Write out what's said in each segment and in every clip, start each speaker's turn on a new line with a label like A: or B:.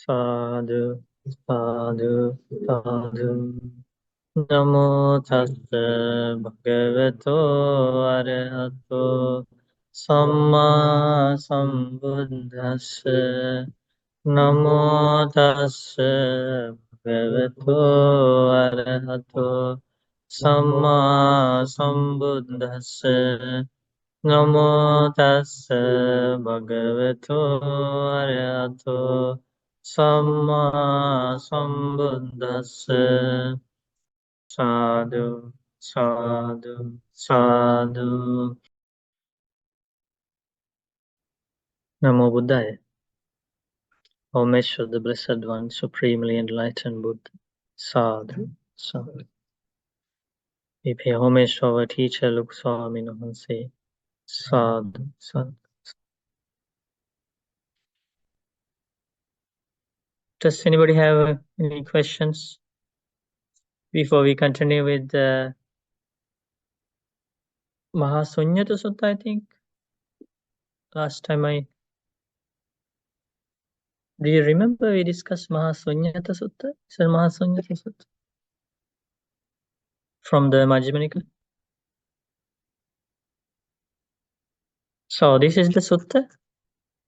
A: Sadhu, sadhu, sadhu. Namo tassa bhagavato arahato samma sambuddhassa. Namo tassa bhagavato arahato samma sambuddhassa. Namo tassa bhagavato arahato samma sambuddhassa. Sadhu, sadhu, sadhu. Namo Buddhaya. Homage to the Blessed One, Supremely Enlightened Buddha. Sadhu, sadhu. We pay homage to our teacher, Luk Swami Nahanse. Sadhu, sadhu. Does anybody have any questions before we continue with the Mahāsuññatasutta, I think? Last time do you remember we discussed Mahāsuññatasutta? Is it Mahāsuññatasutta? From the Majjhima Nikaya? So this is the sutta,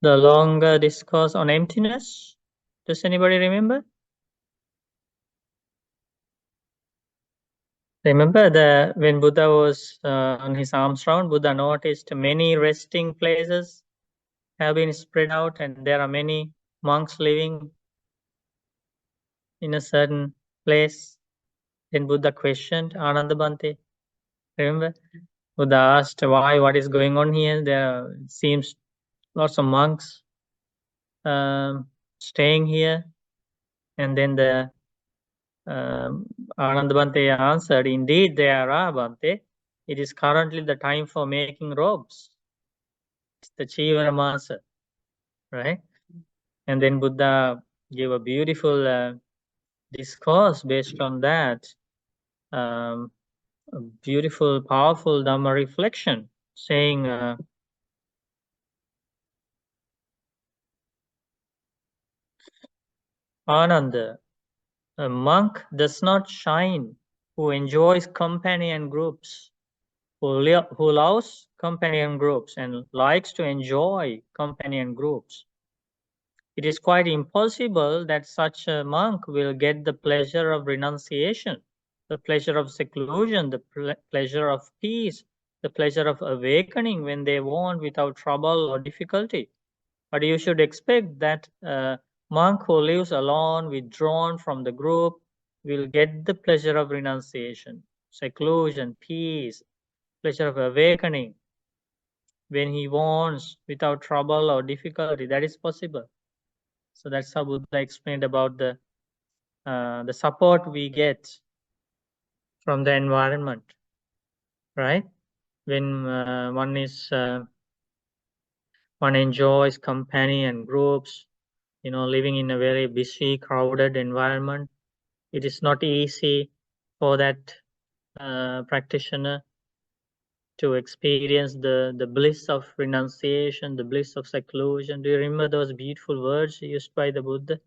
A: the longer discourse on emptiness. Does anybody remember? Remember when Buddha was on his alms round, Buddha noticed many resting places have been spread out, and there are many monks living in a certain place. Then Buddha questioned Anandabhante. Remember? Buddha asked why, what is going on here? There seems lots of monks staying here. And then the Anandabhante answered, indeed there are, Bhante. It is currently the time for making robes. It's the Chivara Masa, right? And then Buddha gave a beautiful discourse based on that. A beautiful, powerful Dhamma reflection, saying, Ananda, a monk does not shine who enjoys company and groups, who loves company and groups and likes to enjoy company and groups. It is quite impossible that such a monk will get the pleasure of renunciation, the pleasure of seclusion, the pleasure of peace, the pleasure of awakening when they want without trouble or difficulty. But you should expect that a monk who lives alone, withdrawn from the group, will get the pleasure of renunciation, seclusion, peace, pleasure of awakening when he wants without trouble or difficulty. That is possible. So that's how Buddha explained about the support we get from the environment, right? When one enjoys company and groups, living in a very busy, crowded environment, it is not easy for that practitioner to experience the bliss of renunciation, the bliss of seclusion. Do you remember those beautiful words used by the Buddha?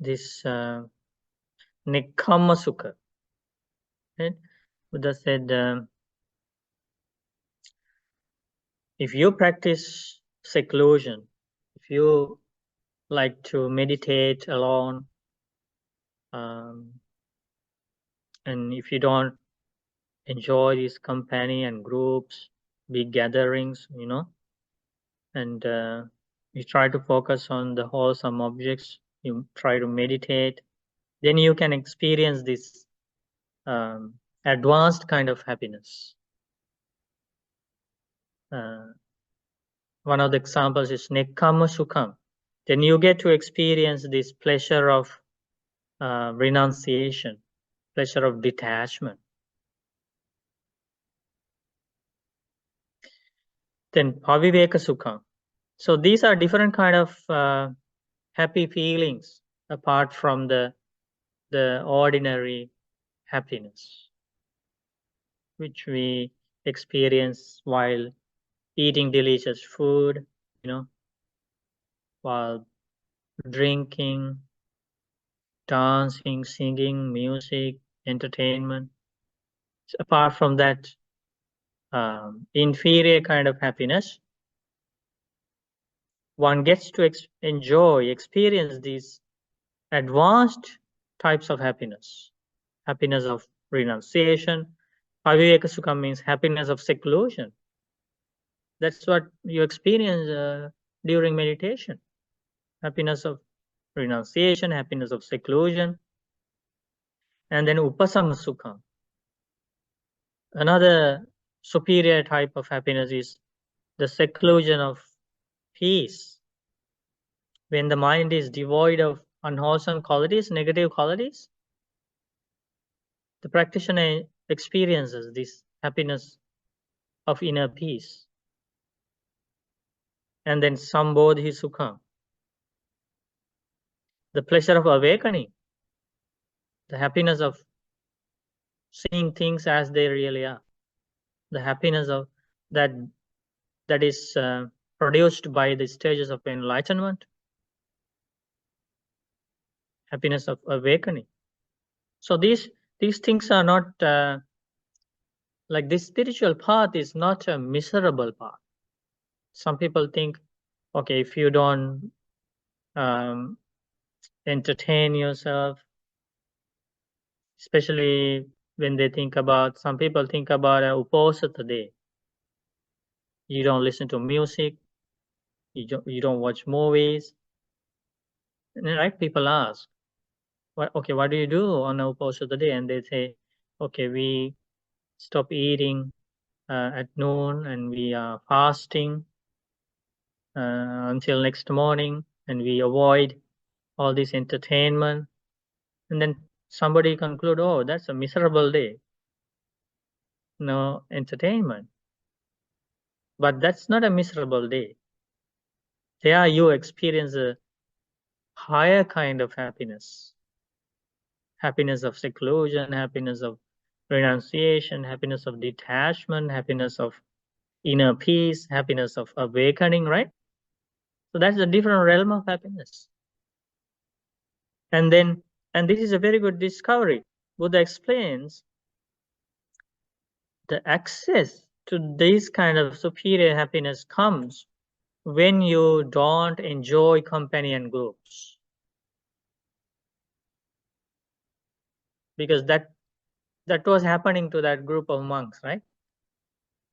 A: This Nekkhamma Sukha. Right? Buddha said, if you practice seclusion, if you like to meditate alone, and if you don't enjoy these company and groups, big gatherings, and you try to focus on the wholesome objects, you try to meditate, then you can experience this advanced kind of happiness. One of the examples is Nekkhamma Sukham. Then you get to experience this pleasure of renunciation, pleasure of detachment. Then Paviveka Sukham. So these are different kind of happy feelings apart from the ordinary happiness which we experience while eating delicious food, while drinking, dancing, singing, music, entertainment. So apart from that inferior kind of happiness, one gets to experience these advanced types of happiness of renunciation. Aviveka Sukha means happiness of seclusion. That's what you experience during meditation. Happiness of renunciation, happiness of seclusion, and then Upasama Sukha. Another superior type of happiness is the seclusion of peace. When the mind is devoid of unwholesome qualities, negative qualities, the practitioner experiences this happiness of inner peace. And then Sambodhi Sukha, the pleasure of awakening, the happiness of seeing things as they really are, the happiness of that is produced by the stages of enlightenment, happiness of awakening. So these things are not like this spiritual path is not a miserable path. Some people think, okay, if you don't entertain yourself, especially when they think about, some people think about a Uposatha day. You don't listen to music, you don't watch movies. And right, people ask, what do you do on a Uposatha day? And they say, okay, we stop eating at noon and we are fasting until next morning, and we avoid all this entertainment. And then somebody conclude, oh, that's a miserable day, no entertainment. But that's not a miserable day. There you experience a higher kind of happiness of seclusion, happiness of renunciation, happiness of detachment, happiness of inner peace, happiness of awakening, right? So that's a different realm of happiness. And this is a very good discovery. Buddha explains the access to this kind of superior happiness comes when you don't enjoy companion groups. Because that was happening to that group of monks, right?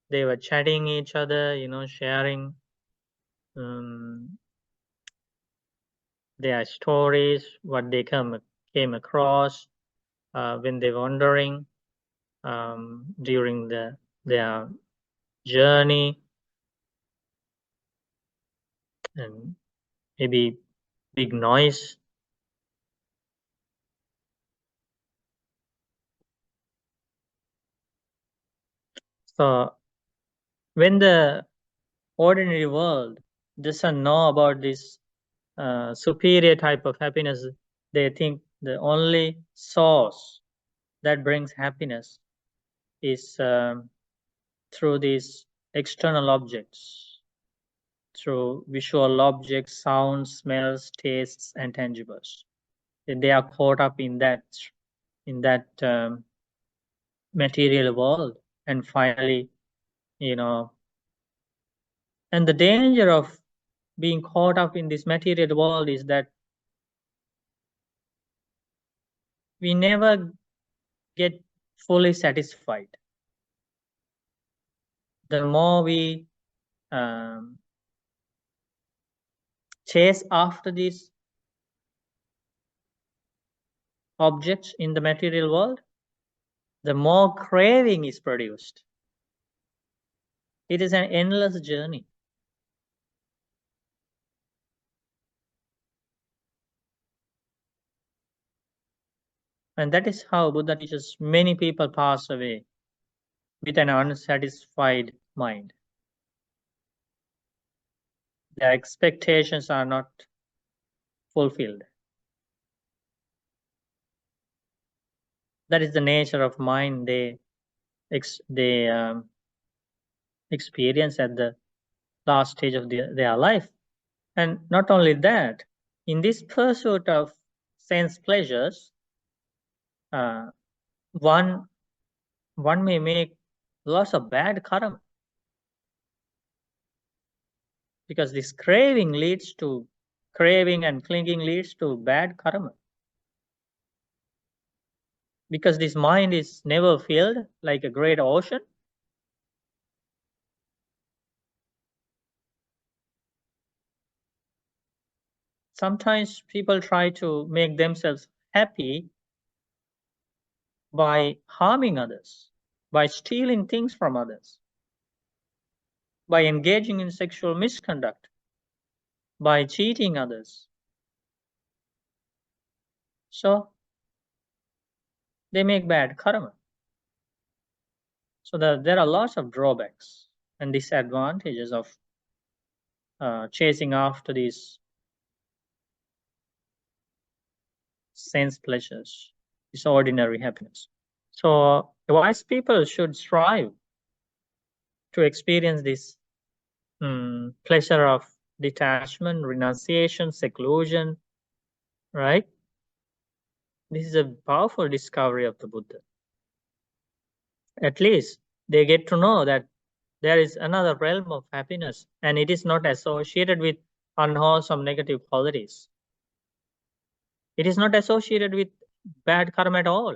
A: They were chatting each other, sharing their stories, what they came across when they were wandering during their journey, and maybe big noise. So when the ordinary world doesn't know about this superior type of happiness, they think the only source that brings happiness is through these external objects, through visual objects, sounds, smells, tastes, and tangibles. They are caught up in that material world, and finally, and the danger of being caught up in this material world is that we never get fully satisfied. The more we chase after these objects in the material world, the more craving is produced. It is an endless journey. And that is how Buddha teaches many people pass away with an unsatisfied mind. their expectations are not fulfilled. That is the nature of mind they experience at the last stage of their life. And not only that, in this pursuit of sense pleasures, one may make lots of bad karma, because this craving and clinging leads to bad karma. Because this mind is never filled like a great ocean. Sometimes people try to make themselves happy by harming others, by stealing things from others, by engaging in sexual misconduct, by cheating others. So they make bad karma. So there are lots of drawbacks and disadvantages of chasing after these sense pleasures, this ordinary happiness. So wise people should strive to experience this pleasure of detachment, renunciation, seclusion, right? This is a powerful discovery of the Buddha. At least they get to know that there is another realm of happiness, and it is not associated with unwholesome negative qualities. It is not associated with bad karma at all.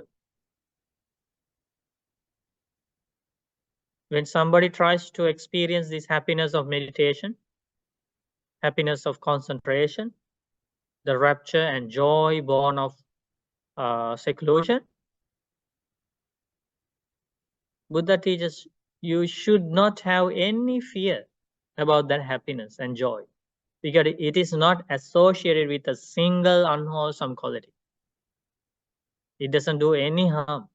A: When somebody tries to experience this happiness of meditation, happiness of concentration, the rapture and joy born of seclusion, Buddha teaches you should not have any fear about that happiness and joy, because it is not associated with a single unwholesome quality. It doesn't do any harm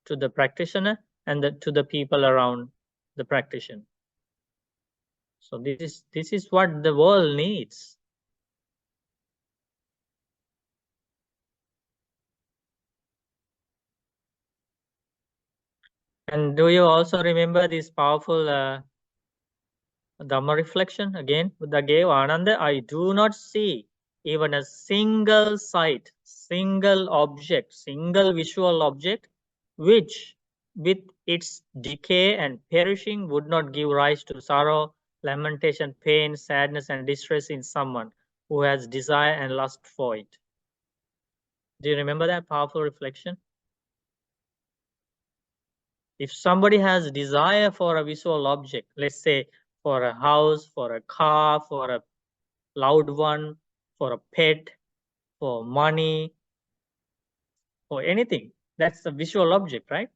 A: to the practitioner and to the people around the practitioner. So this is what the world needs. And do you also remember this powerful Dhamma reflection? Again, Buddha gave Ananda, I do not see even a single sight, single object, single visual object, which with its decay and perishing would not give rise to sorrow, lamentation, pain, sadness, and distress in someone who has desire and lust for it. Do you remember that powerful reflection? If somebody has desire for a visual object, let's say for a house, for a car, for a loved one, for a pet, for money, for anything, that's a visual object, right?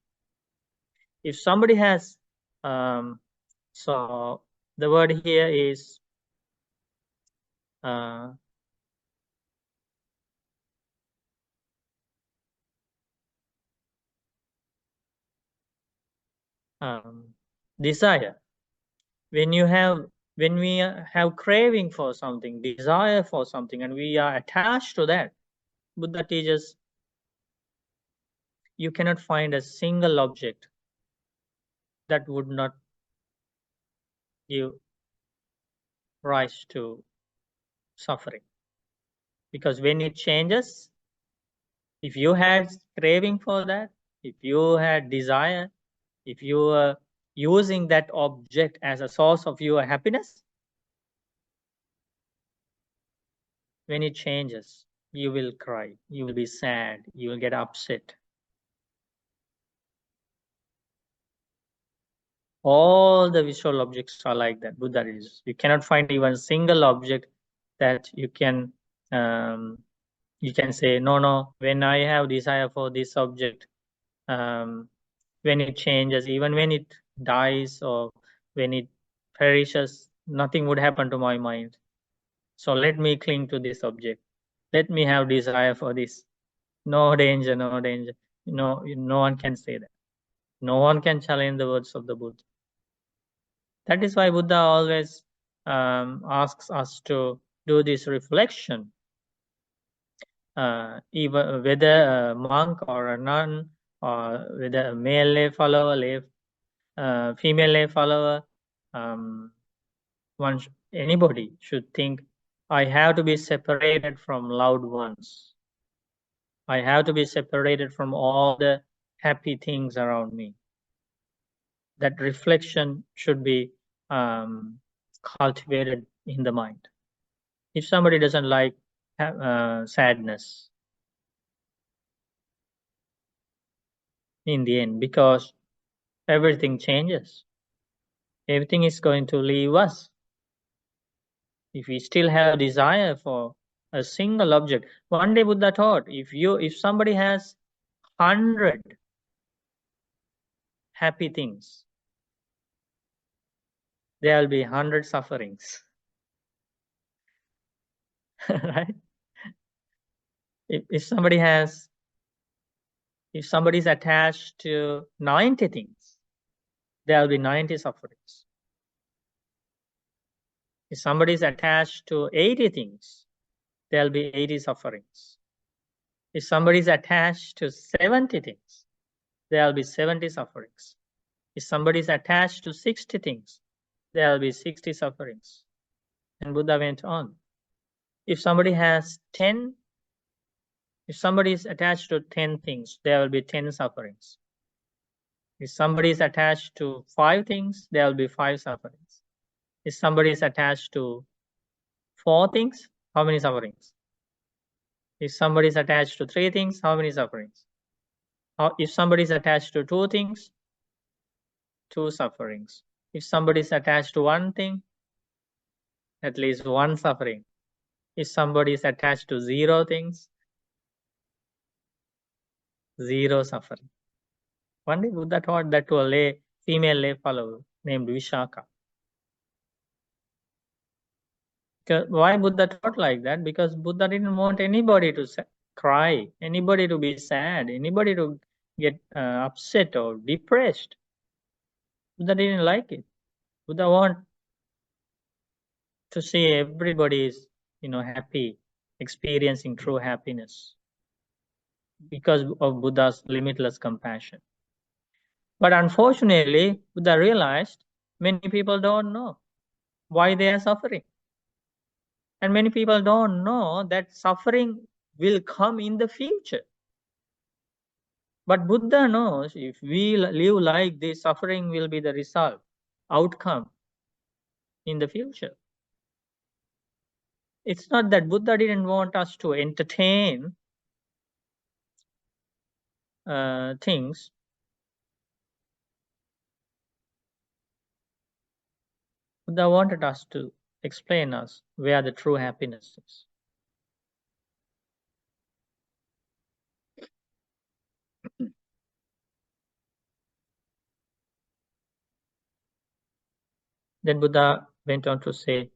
A: If somebody has, so the word here is desire. When we have craving for something, desire for something, and we are attached to that, Buddha teaches you cannot find a single object that would not give rise to suffering. Because when it changes, if you had craving for that, if you had desire, if you are using that object as a source of your happiness, when it changes, you will cry, you will be sad, you will get upset. All the visual objects are like that. Buddha is. You cannot find even a single object that you can say, no, when I have desire for this object, when it changes, even when it dies or when it perishes, nothing would happen to my mind. So let me cling to this object. Let me have desire for this. No danger, no danger. No one can say that. No one can challenge the words of the Buddha. That is why Buddha always asks us to do this reflection. Even whether a monk or a nun, or whether a male lay follower, female lay follower, anybody should think, I have to be separated from loved ones. I have to be separated from all the happy things around me. That reflection should be cultivated in the mind. If somebody doesn't like sadness in the end, because everything changes, everything is going to leave us. If we still have desire for a single object, one day Buddha taught, if somebody has 100 happy things, there will be 100 sufferings. Right? If somebody is attached to 90 things, there will be 90 sufferings. If somebody is attached to 80 things, there will be 80 sufferings. If somebody is attached to 70 things, there will be 70 sufferings. If somebody is attached to 60 things, there will be 60 sufferings. And Buddha went on. If somebody is attached to 10 things, there will be 10 sufferings. If somebody is attached to 5 things, there will be 5 sufferings. If somebody is attached to 4 things, how many sufferings? If somebody is attached to 3 things, how many sufferings? If somebody is attached to 2 things, 2 sufferings. If somebody is attached to 1 thing, at least 1 suffering. If somebody is attached to 0 things, 0 suffering. One day Buddha taught that to a female lay follower named Vishaka. Why Buddha taught like that? Because Buddha didn't want anybody to cry, anybody to be sad, anybody to get upset or depressed. Buddha didn't like it. Buddha want to see everybody is, happy, experiencing true happiness because of Buddha's limitless compassion. But unfortunately, Buddha realized many people don't know why they are suffering. And many people don't know that suffering will come in the future. But Buddha knows if we live like this, suffering will be the result, outcome in the future. It's not that Buddha didn't want us to entertain things. Buddha wanted us to explain us where the true happiness is. Then Buddha went on to say,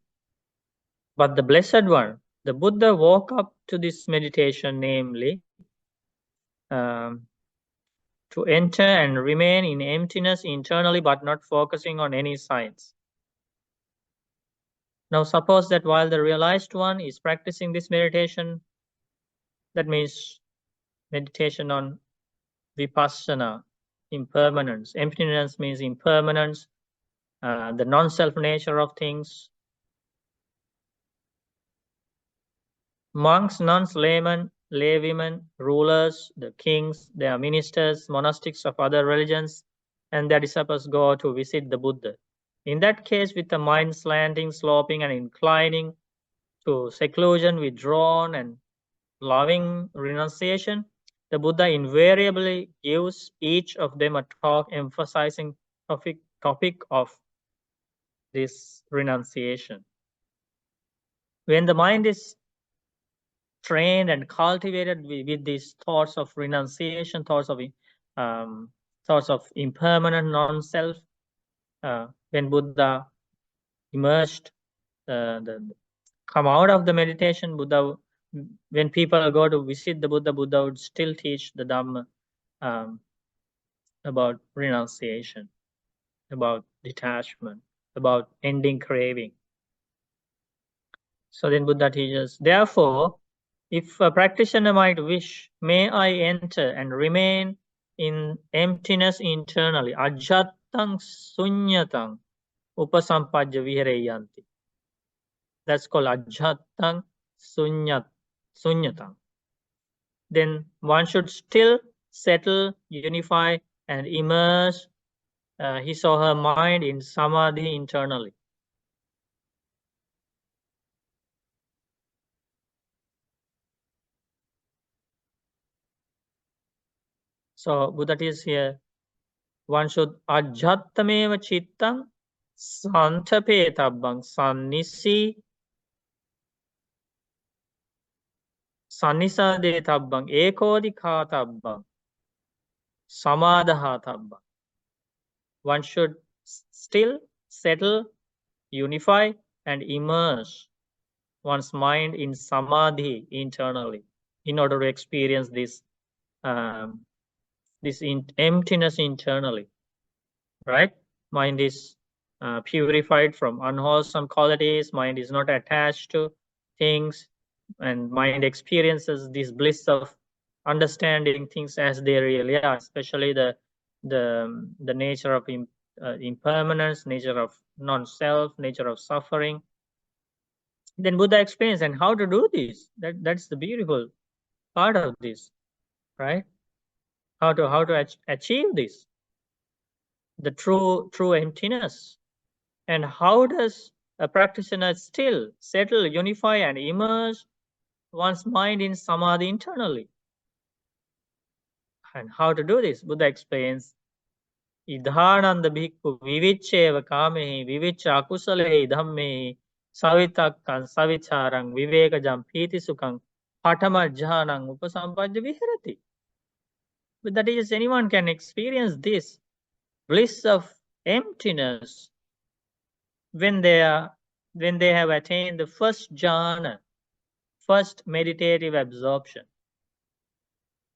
A: but the Blessed One, the Buddha woke up to this meditation, namely, to enter and remain in emptiness internally, but not focusing on any signs. Now, suppose that while the realized one is practicing this meditation, that means meditation on vipassana, impermanence. Emptiness means impermanence, the non-self nature of things. Monks, nuns, laymen, laywomen, rulers, the kings, their ministers, monastics of other religions, and their disciples go to visit the Buddha. In that case, with the mind slanting, sloping, and inclining to seclusion, withdrawn, and loving renunciation, the Buddha invariably gives each of them a talk emphasizing topic of this renunciation. When the mind is trained and cultivated with these thoughts of renunciation, thoughts of impermanent non-self, when Buddha emerged, come out of the meditation, Buddha, when people go to visit the Buddha, Buddha would still teach the Dhamma about renunciation, about detachment, about ending craving. So then Buddha teaches, therefore, if a practitioner might wish, may I enter and remain in emptiness internally, ajjattang sunyatang upasampajja vihareyanti. That's called ajjattang sunyatang. Then one should still settle, unify, and immerse his or her mind in samadhi internally. So Buddha is here. One should ajjattameva chittang santapetabbang sannisadetabbang ekodikatabbang samadhatabbang. One should still settle, unify, and immerse one's mind in samadhi internally in order to experience this emptiness internally, right? Mind is purified from unwholesome qualities. Mind is not attached to things, and mind experiences this bliss of understanding things as they really are, especially the nature of impermanence, nature of non-self, nature of suffering. Then Buddha explains and how to do this. That's the beautiful part of this, right? How to achieve this, the true emptiness. And how does a practitioner still settle, unify, and immerse one's mind in samadhi internally? And how to do this? Buddha explains, idhananda bhikkhu viviccheva kamehi viviccha akusalehi dhammehi savitakkan savicharang vivekajam piti sukhang patamajjanang upasampajja viharati. But that is, anyone can experience this bliss of emptiness when they have attained the first jhana, first meditative absorption,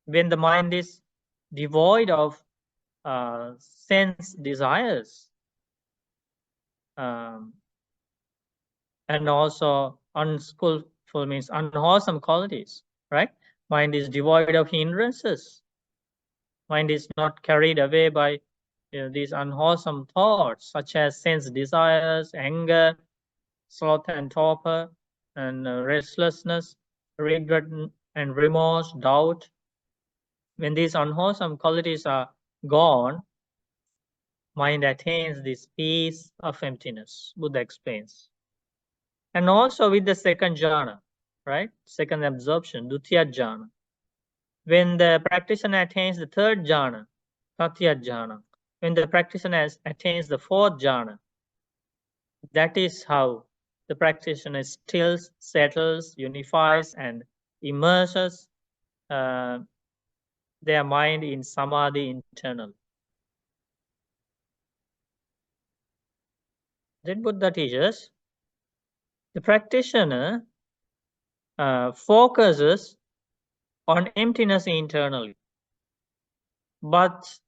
A: when the mind is devoid of sense desires and also unskillful means unwholesome qualities, right? Mind is devoid of hindrances. Mind is not carried away by these unwholesome thoughts such as sense desires, anger, sloth and torpor, and restlessness, regret and remorse, doubt. When these unwholesome qualities are gone, mind attains this peace of emptiness, Buddha explains. And also with the second jhana, right? Second absorption, Dutiya jhana. When the practitioner attains the third jhana, Tatiya jhana. When the practitioner attains the fourth jhana, that is how the practitioner still settles, unifies, and immerses their mind in samadhi internally. Then Buddha teaches the practitioner focuses on emptiness internally, but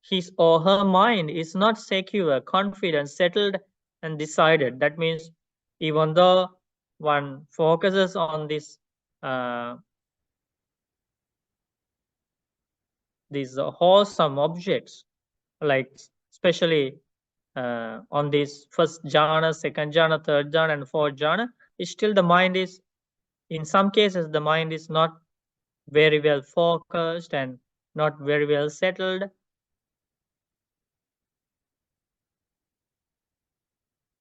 A: his or her mind is not secure, confident, settled, and decided. That means even though one focuses on these wholesome objects, like especially on this first jhana, second jhana, third jhana, and fourth jhana, still the mind is, in some cases, the mind is not very well focused and not very well settled.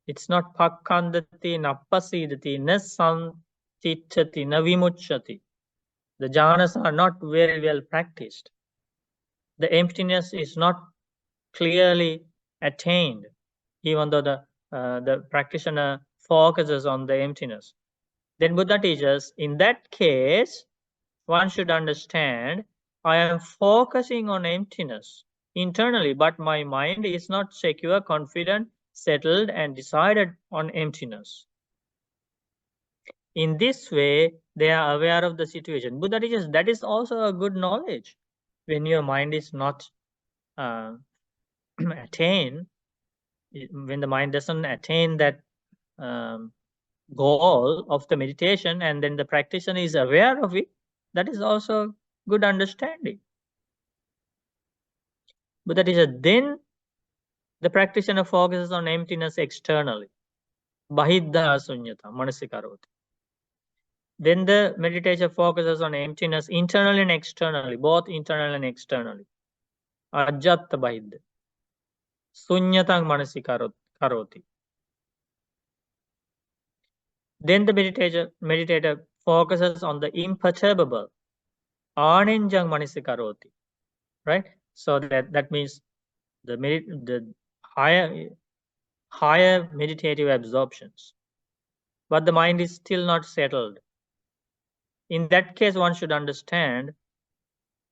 A: It's not pakkandati, nappasidati, na santichati, na vimucchati. The jhanas are not very well practiced. The emptiness is not clearly attained, even though the practitioner focuses on the emptiness. Then Buddha teaches, in that case, one should understand, I am focusing on emptiness internally, but my mind is not secure, confident, settled, and decided on emptiness. In this way, they are aware of the situation. Buddha teaches that is also a good knowledge. When your mind is not attained, when the mind doesn't attain that goal of the meditation, and then the practitioner is aware of it, that is also good understanding. But that is then the practitioner focuses on emptiness externally. Mahāsuññata manasikkaroti. Then the meditation focuses on emptiness internally and externally, both internal and externally. Ajjatta bahidda. Sunyatang manasikkaroti. Then the meditator focuses on the imperturbable. Anenjang manasikkaroti. Right? So that means the higher meditative absorptions. But the mind is still not settled. In that case, one should understand,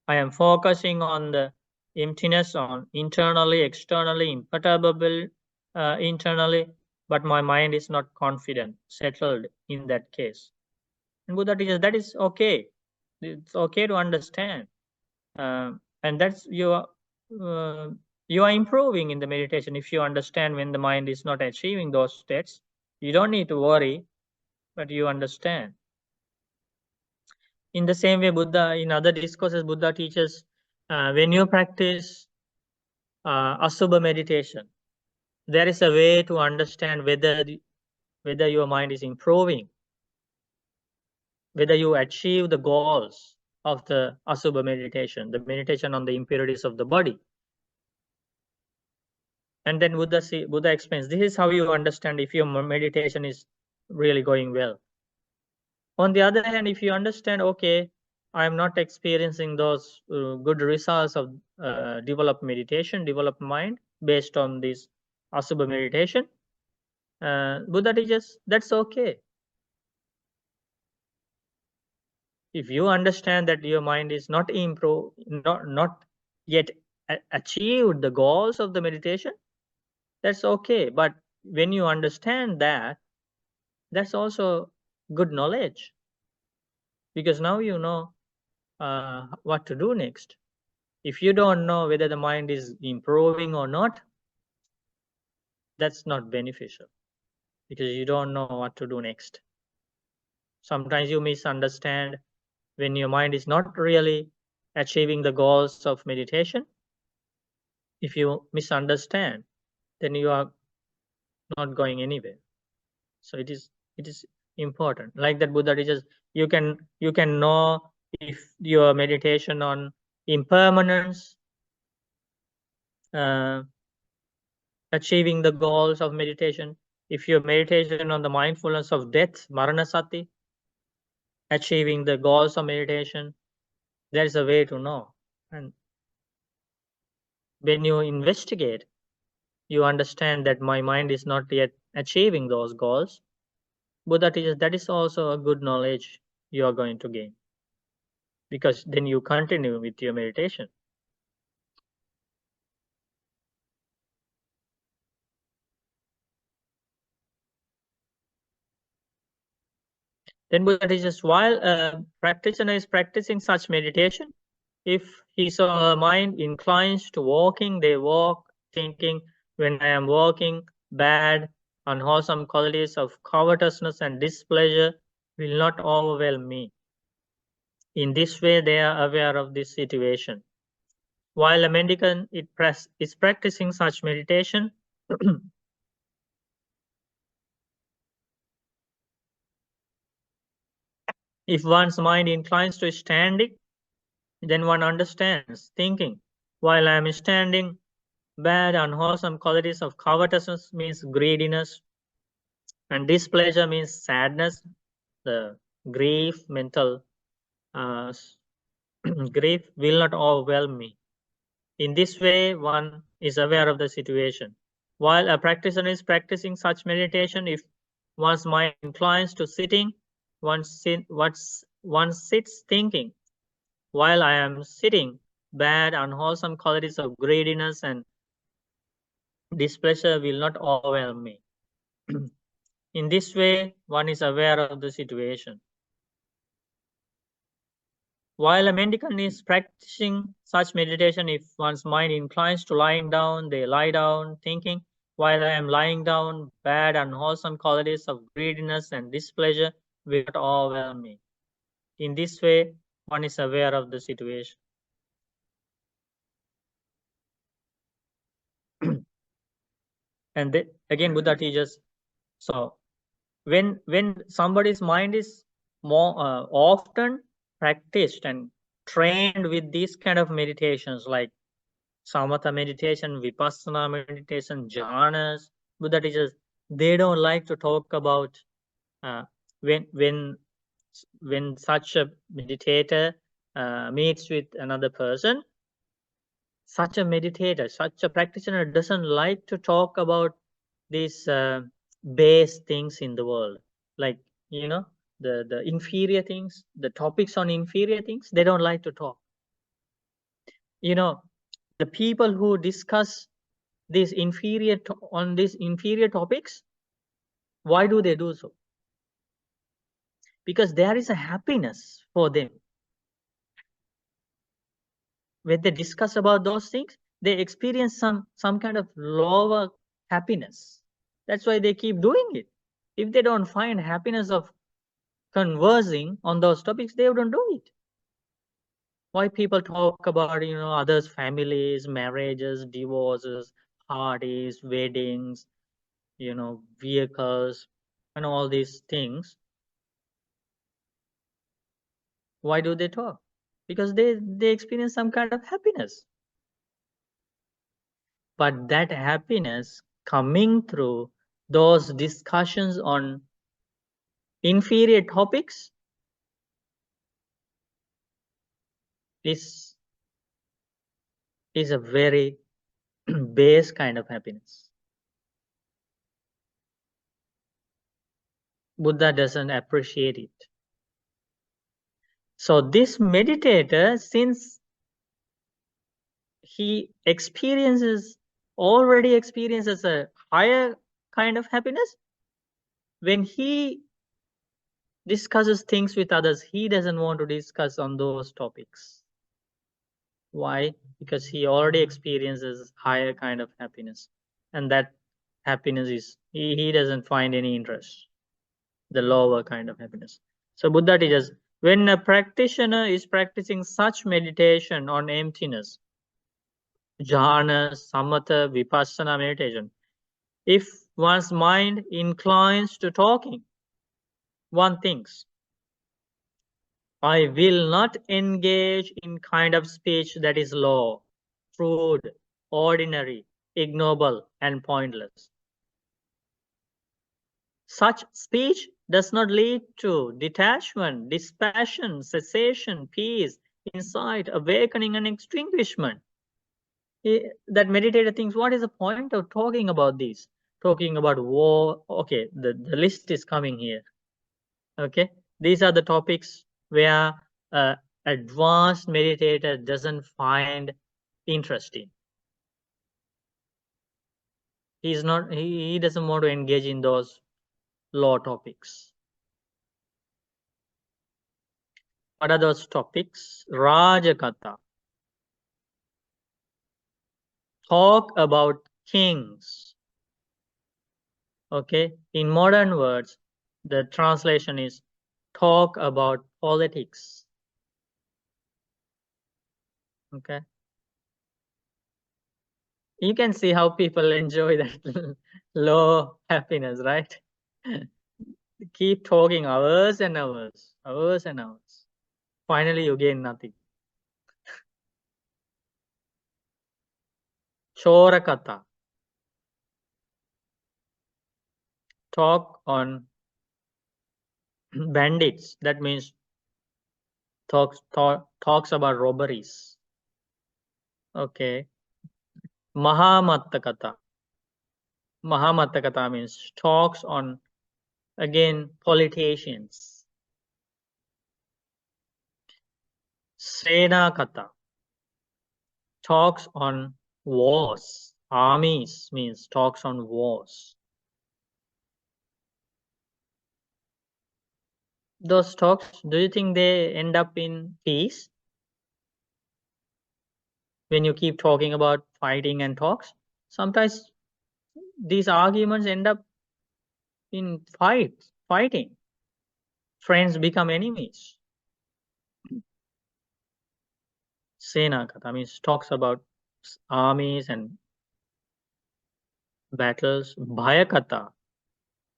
A: I am focusing on the emptiness, on internally, externally, imperturbable internally, but my mind is not confident, settled in that case. And Buddha teaches that is okay. It's okay to understand. And that's you are improving in the meditation. If you understand when the mind is not achieving those states, you don't need to worry, but you understand. In the same way, Buddha, in other discourses, Buddha teaches when you practice asubha meditation, there is a way to understand whether your mind is improving, whether you achieve the goals of the asubha meditation, the meditation on the impurities of the body. And then Buddha explains, this is how you understand if your meditation is really going well. On the other hand, if you understand, okay, I am not experiencing those good results of developed meditation, developed mind based on this asubha meditation, Buddha teaches that's okay. If you understand that your mind is not not yet achieved the goals of the meditation, that's okay. But when you understand that, that's also good knowledge, because now you know what to do next. If you don't know whether the mind is improving or not, that's not beneficial, because you don't know what to do next. Sometimes you misunderstand when your mind is not really achieving the goals of meditation. If you misunderstand, then you are not going anywhere. So it is important. Like that Buddha teaches, you can know if your meditation on impermanence, achieving the goals of meditation, if your meditation on the mindfulness of death, maranasati, achieving the goals of meditation, there is a way to know. And when you investigate, you understand that my mind is not yet achieving those goals. Buddha teaches that is also a good knowledge you are going to gain, because then you continue with your meditation. Then Buddha teaches, while a practitioner is practicing such meditation, if his or her mind inclines to walking, they walk, thinking, when I am walking, bad, unwholesome qualities of covetousness and displeasure will not overwhelm me. In this way, they are aware of this situation. While a mendicant is practicing such meditation, if one's mind inclines to standing, then one understands, thinking, while I am standing, bad, unwholesome qualities of covetousness means greediness, and displeasure means sadness, the grief, mental grief will not overwhelm me. In this way, one is aware of the situation. While a practitioner is practicing such meditation, if one's mind inclines to sitting, one sits thinking, while I am sitting, bad, unwholesome qualities of greediness and displeasure will not overwhelm me. In this way, one is aware of the situation. While a mendicant is practicing such meditation, if one's mind inclines to lying down, they lie down, thinking, while I am lying down, bad, unwholesome qualities of greediness and displeasure will not overwhelm me. In this way, one is aware of the situation. And again, Buddha teaches, so when somebody's mind is more often practiced and trained with these kind of meditations like samatha meditation, vipassana meditation, jhanas, Buddha teaches, they don't like to talk about uh, when when when such a meditator meets with another person. Such a meditator, such a practitioner doesn't like to talk about these base things in the world, like, you know, the inferior things, the topics on inferior things. They don't like to talk. You know, the people who discuss these on these inferior topics, why do they do so? Because there is a happiness for them. When they discuss about those things, they experience some kind of lower happiness. That's why they keep doing it. If they don't find happiness of conversing on those topics, they wouldn't do it. Why people talk about, you know, others' families, marriages, divorces, parties, weddings, you know, vehicles, and all these things? Why do they talk? Because they experience some kind of happiness. But that happiness coming through those discussions on inferior topics is a very base kind of happiness. Buddha doesn't appreciate it. So this meditator, since he already experiences a higher kind of happiness, when he discusses things with others, he doesn't want to discuss on those topics. Why? Because he already experiences higher kind of happiness, and that happiness is, he doesn't find any interest, the lower kind of happiness. So Buddha teaches, when a practitioner is practicing such meditation on emptiness, jhana, samatha, vipassana meditation, if one's mind inclines to talking, one thinks, I will not engage in kind of speech that is low, crude, ordinary, ignoble, and pointless. Such speech does not lead to detachment, dispassion, cessation, peace, insight, awakening, and extinguishment. That meditator thinks, what is the point of talking about this? Talking about war. Okay, the list is coming here. Okay, these are the topics where advanced meditator doesn't find interesting. He doesn't want to engage in those law topics. What are those topics? Rajakatha. Talk about kings. Okay, in modern words, the translation is talk about politics. Okay, you can see how people enjoy that low happiness, right? Keep talking hours and hours, hours and hours. Finally, you gain nothing. Chorakatha. Talk on bandits. That means talks about robberies. Okay. Mahāmattakatha. Mahāmattakatha means talks on, again, politicians. Senakatha. Talks on wars. Armies means talks on wars. Those talks, do you think they end up in peace? When you keep talking about fighting and talks, sometimes these arguments end up in fighting. Friends become enemies. Sena Katha means talks about armies and battles. Bhayakatha.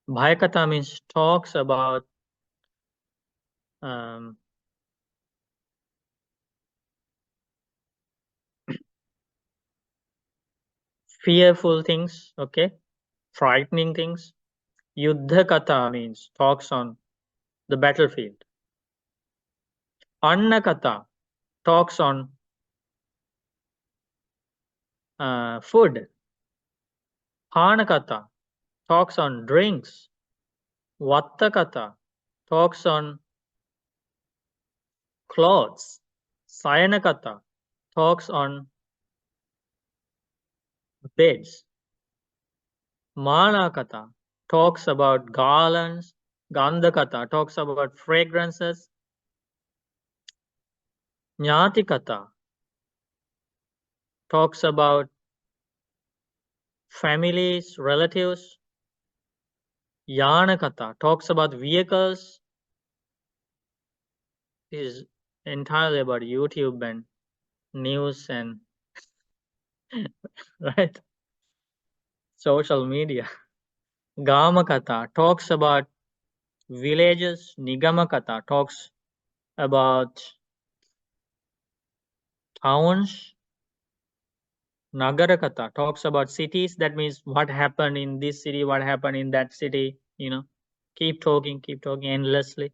A: Bhayakatha means talks about um, fearful things, okay, frightening things. Yuddha Katha means talks on the battlefield. Anna Katha talks on food. Hana Katha talks on drinks. Vatta Katha talks on clothes. Sayana Katha talks on beds. Mala Katha talks about garlands. Gandha Katha talks about fragrances. Jnati Katha talks about families, relatives. Yana Katha talks about vehicles. This is entirely about YouTube and news and right, social media. Gama Katha talks about villages. Nigama Katha talks about towns. Nagara Katha talks about cities. That means what happened in this city, what happened in that city, keep talking endlessly.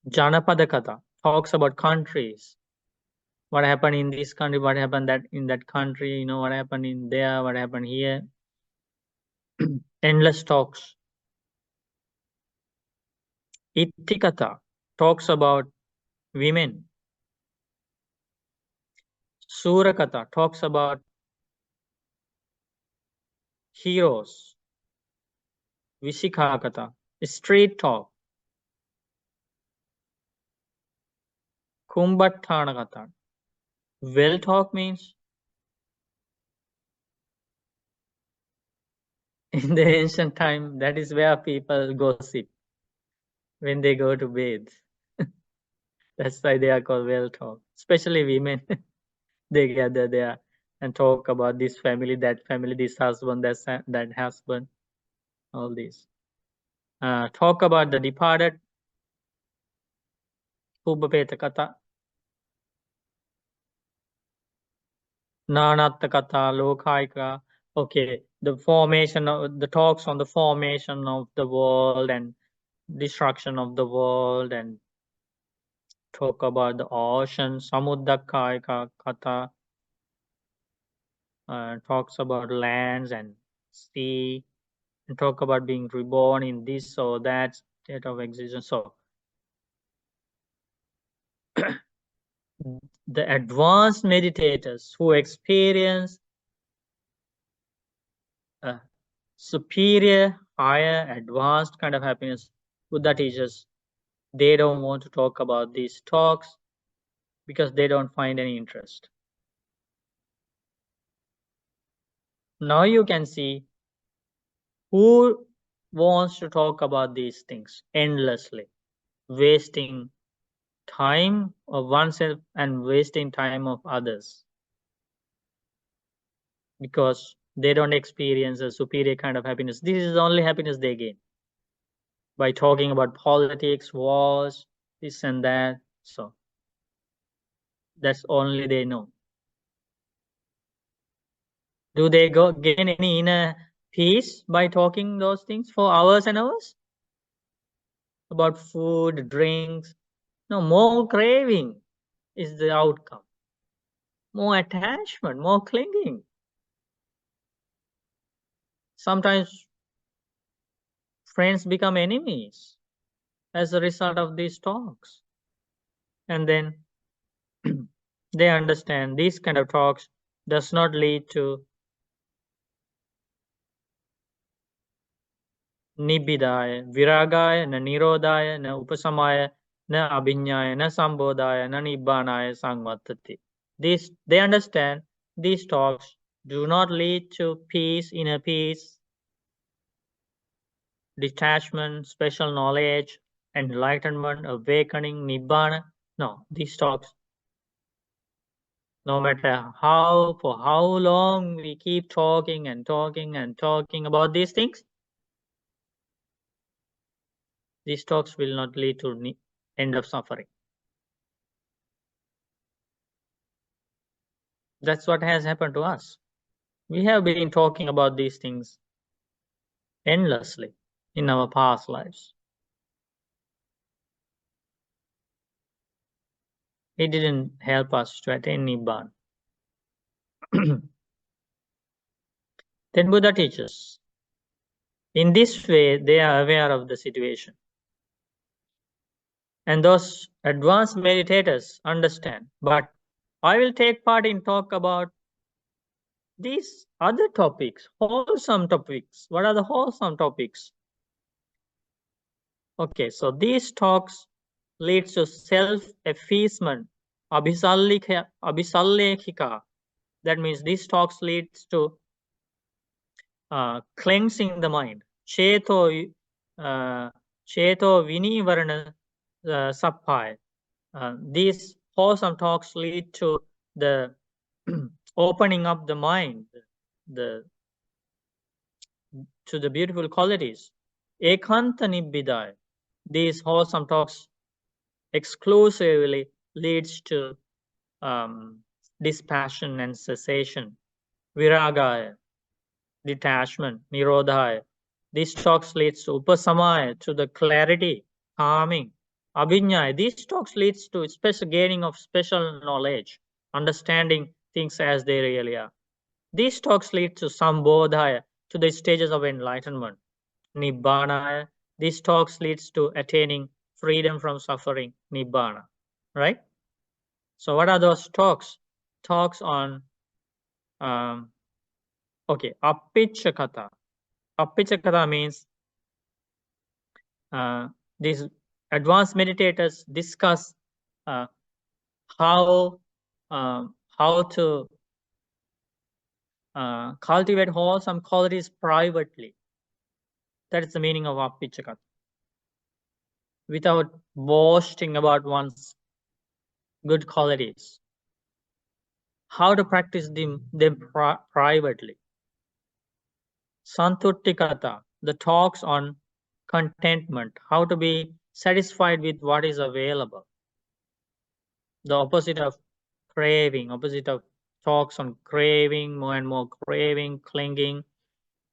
A: Janapada Katha talks about countries. What happened in this country, what happened in that country, what happened in there, what happened here. Endless talks. Ittikatha talks about women. Surakatha talks about heroes. Vishikakatha, street talk. Kumbhattanakatha, well talk means in the ancient time, that is where people gossip when they go to bed. That's why they are called well talk. Especially women, they gather there and talk about this family, this husband, that husband, all this. Talk about the departed. Pubbapeta Katha. Nanatta Katha, Lokaika. Okay, the talks on the formation of the world and destruction of the world, and talk about the ocean. Samuddakaika Katha talks about lands and sea, and talk about being reborn in this or that state of existence. So the advanced meditators who experience a superior, higher, advanced kind of happiness, Buddha teaches, they don't want to talk about these talks because they don't find any interest. Now you can see who wants to talk about these things endlessly, wasting time of oneself and wasting time of others, because they don't experience a superior kind of happiness. This is the only happiness they gain by talking about politics, wars, this and that. So that's only they know. Do they gain any inner peace by talking those things for hours and hours about food, drinks? No, more craving is the outcome. More attachment, more clinging. Sometimes friends become enemies as a result of these talks. And then they understand these kind of talks does not lead to nibbidaya, viragaya, na nirodaya, na upasamaya, na abhinyaya, na sambodhaya, na nibbanaya sangvattati. They understand these talks do not lead to peace, inner peace, detachment, special knowledge, enlightenment, awakening, nibbana. No, these talks, no matter for how long we keep talking and talking and talking about these things, these talks will not lead to end of suffering. That's what has happened to us. We have been talking about these things endlessly in our past lives. It didn't help us to attain Nibbana. Then Buddha teaches. In this way, they are aware of the situation. And those advanced meditators understand. But I will take part in talk about these other topics, wholesome topics. What are the wholesome topics? Okay, so these talks leads to self-effacement, abhisallekika. That means these talks leads to cleansing the mind. Cheto vinivarana sappai. These wholesome talks lead to the opening up the mind, to the beautiful qualities. Ekanta nibbidaya. These wholesome talks exclusively leads to dispassion and cessation. Viragaya, detachment. Nirodhaya. These talks leads to upasamaya, to the clarity, calming. Abhinyaya. These talks leads to special gaining of special knowledge, understanding things as they really are. These talks lead to sambodhaya, to the stages of enlightenment. Nibbana. These talks leads to attaining freedom from suffering, Nibbana. Right? So what are those talks? Talks on, okay, Appichakata. Appichakata means these advanced meditators discuss how to cultivate wholesome qualities privately. That is the meaning of Appichakata. Without boasting about one's good qualities. How to practice them privately. Santuttikata, the talks on contentment, how to be satisfied with what is available. The opposite of craving, opposite of talks on craving, more and more craving, clinging,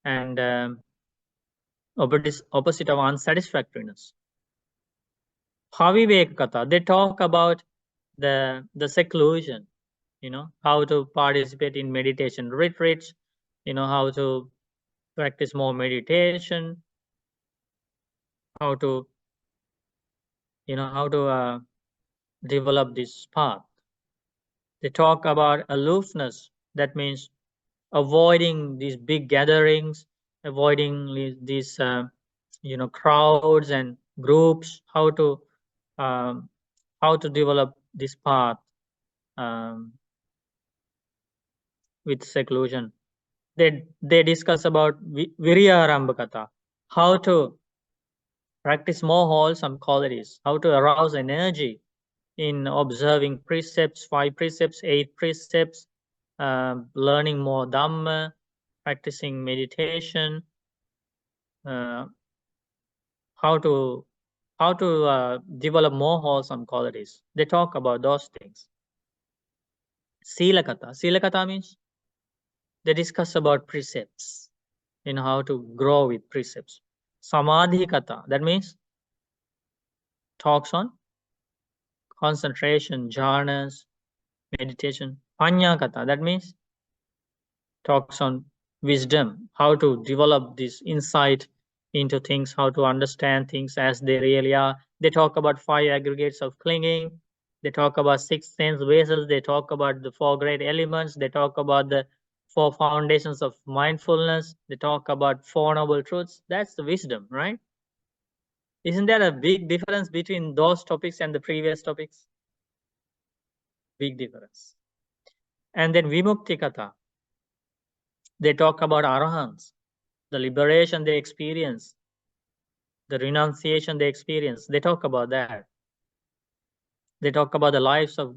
A: and opposite of unsatisfactoriness. Pavivekata, they talk about the seclusion, how to participate in meditation retreats, how to practice more meditation, how to develop this path. They talk about aloofness. That means avoiding these big gatherings, avoiding these crowds and groups. How to develop this path with seclusion. They discuss about virya how to practice more wholesome qualities, how to arouse energy in observing precepts, 5 precepts, 8 precepts, learning more Dhamma, practicing meditation, how to develop more wholesome qualities. They talk about those things. Silakata means they discuss about precepts, how to grow with precepts. Samadhikata, that means talks on concentration, jhanas, meditation. Panyakata, that means talks on wisdom, how to develop this insight into things, how to understand things as they really are. They talk about 5 aggregates of clinging. They talk about 6 sense vessels. They talk about the 4 great elements. They talk about the 4 foundations of mindfulness. They talk about 4 noble truths. That's the wisdom, right? Isn't there a big difference between those topics and the previous topics? Big difference. And then Vimukti Katha. They talk about arahants, the liberation they experience, the renunciation they experience. They talk about that. They talk about the lives of